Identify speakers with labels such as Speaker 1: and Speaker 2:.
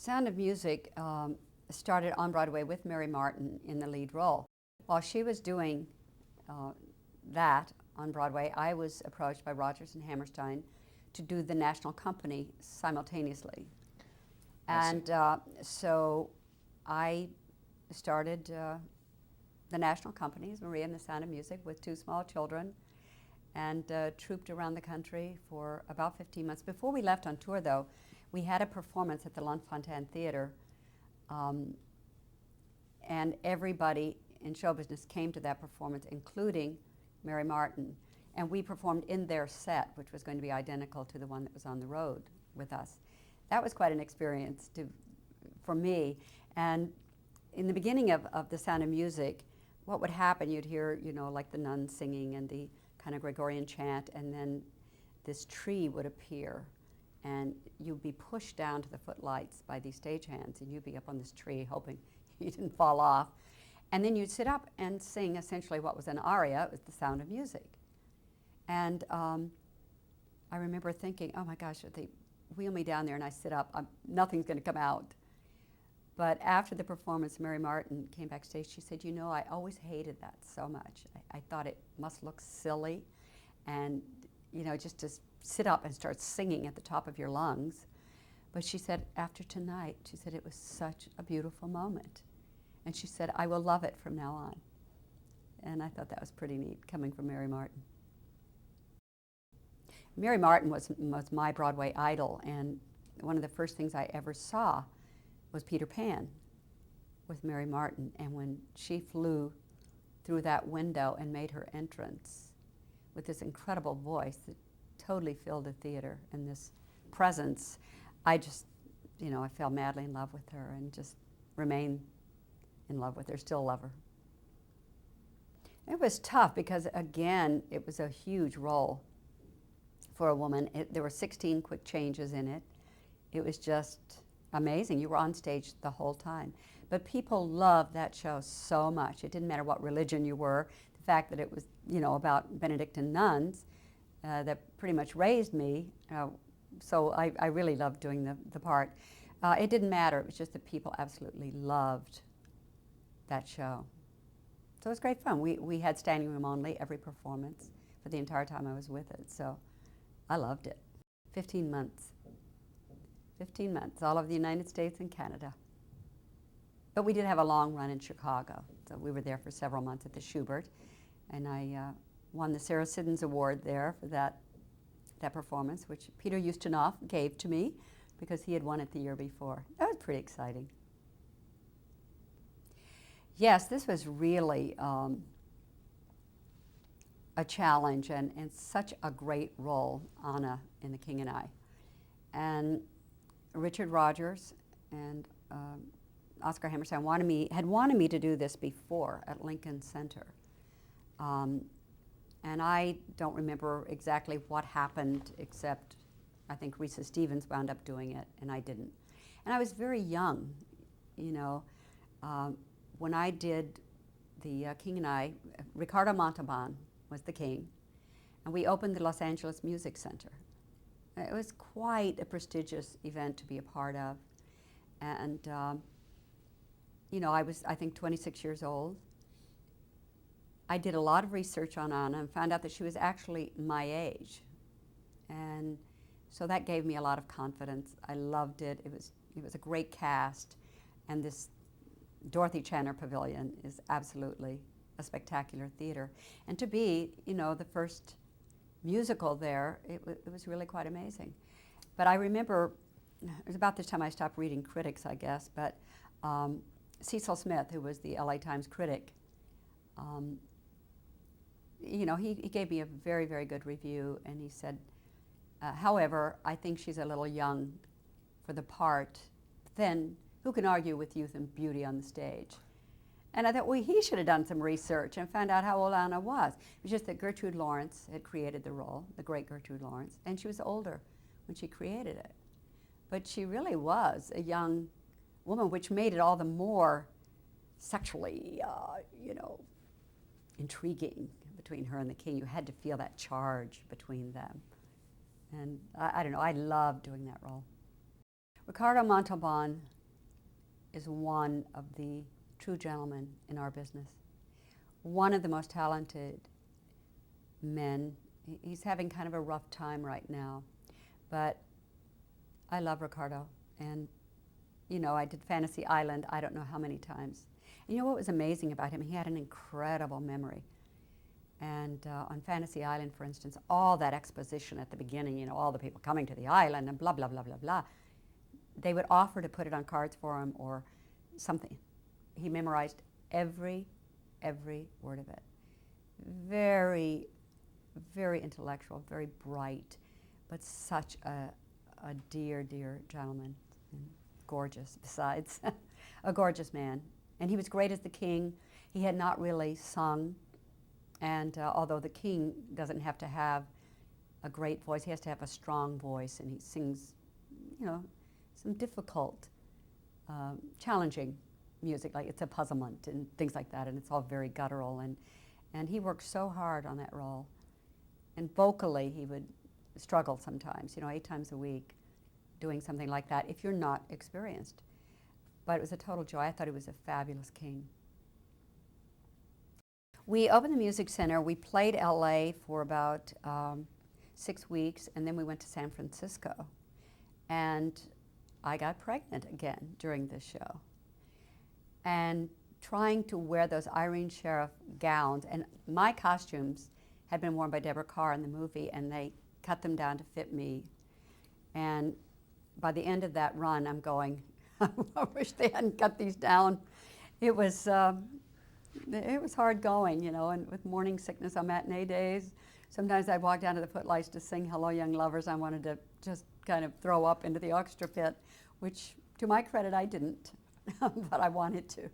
Speaker 1: Sound of Music started on Broadway with Mary Martin in the lead role. While she was doing that on Broadway, I was approached by Rodgers and Hammerstein to do the national company simultaneously. And so I started the national companies, Maria and the Sound of Music, with two small children, and trooped around the country for about 15 months. Before we left on tour, though, we had a performance at the Luntfontein Theater, and everybody in show business came to that performance, including Mary Martin. And we performed in their set, which was going to be identical to the one that was on the road with us. That was quite an experience for me. And in the beginning of The Sound of Music, what would happen, you'd hear, like the nuns singing and the kind of Gregorian chant, and then this tree would appear, and you'd be pushed down to the footlights by these stagehands, and you'd be up on this tree hoping you didn't fall off. And then you'd sit up and sing essentially what was an aria. It was The Sound of Music. And I remember thinking, oh my gosh, if they wheel me down there and I sit up, nothing's going to come out. But after the performance, Mary Martin came backstage. She said, I always hated that so much. I thought it must look silly, and just to sit up and start singing at the top of your lungs. But she said, after tonight, she said, it was such a beautiful moment. And she said, I will love it from now on. And I thought that was pretty neat, coming from Mary Martin. Mary Martin was my Broadway idol, and one of the first things I ever saw was Peter Pan with Mary Martin. And when she flew through that window and made her entrance with this incredible voice that totally filled the theater, and this presence, I just, I fell madly in love with her and just remained in love with her, still love her. It was tough because, again, it was a huge role for a woman. There were 16 quick changes in it. It was just amazing. You were on stage the whole time. But people loved that show so much. It didn't matter what religion you were. The fact that it was, about Benedictine nuns that pretty much raised me. So I really loved doing the part. It didn't matter. It was just that people absolutely loved that show. So it was great fun. We had standing room only every performance for the entire time I was with it. So I loved it. 15 months. 15 months, all over the United States and Canada. But we did have a long run in Chicago. So we were there for several months at the Schubert, and I won the Sarah Siddons Award there for that performance, which Peter Ustinov gave to me because he had won it the year before. That was pretty exciting. Yes, this was really a challenge and such a great role, Anna in The King and I. And Richard Rodgers and Oscar Hammerstein had wanted me to do this before at Lincoln Center. And I don't remember exactly what happened, except I think Risa Stevens wound up doing it, and I didn't. And I was very young, when I did The King and I, Ricardo Montalban was the king, and we opened the Los Angeles Music Center. It was quite a prestigious event to be a part of. And, I was, I think, 26 years old. I did a lot of research on Anna and found out that she was actually my age. And so that gave me a lot of confidence. I loved it. It was a great cast. And this Dorothy Chandler Pavilion is absolutely a spectacular theater. And to be, the first musical there, it was really quite amazing. But I remember, it was about this time I stopped reading critics, I guess, but Cecil Smith, who was the LA Times critic, he gave me a very, very good review, and he said, however, I think she's a little young for the part. Then who can argue with youth and beauty on the stage? And I thought, well, he should have done some research and found out how old Anna was. It was just that Gertrude Lawrence had created the role, the great Gertrude Lawrence, and she was older when she created it. But she really was a young woman, which made it all the more sexually, intriguing between her and the king. You had to feel that charge between them. And I don't know, I loved doing that role. Ricardo Montalban is one of the true gentlemen in our business. One of the most talented men. He's having kind of a rough time right now, but I love Ricardo. And, you know, I did Fantasy Island I don't know how many times. And you know what was amazing about him? He had an incredible memory. And on Fantasy Island, for instance, all that exposition at the beginning, you know, all the people coming to the island and blah, blah, blah, blah, blah, they would offer to put it on cards for him or something. He memorized every word of it. Very, very intellectual, very bright, but such a dear, dear gentleman, and gorgeous besides, a gorgeous man. And he was great as the king. He had not really sung, and although the king doesn't have to have a great voice, he has to have a strong voice, and he sings, you know, some difficult, challenging music, like It's a Puzzlement and things like that, and it's all very guttural, and he worked so hard on that role. And vocally, he would struggle sometimes, you know, 8 times a week doing something like that if you're not experienced. But it was a total joy. I thought he was a fabulous king. We opened the Music Center. We played LA for about 6 weeks, and then we went to San Francisco. And I got pregnant again during this show. And trying to wear those Irene Sheriff gowns, and my costumes had been worn by Deborah Carr in the movie, and they cut them down to fit me. And by the end of that run, I'm going, I wish they hadn't cut these down. It was hard going, you know, and with morning sickness on matinee days, sometimes I'd walk down to the footlights to sing Hello Young Lovers. I wanted to just kind of throw up into the orchestra pit, which to my credit I didn't, but I wanted to.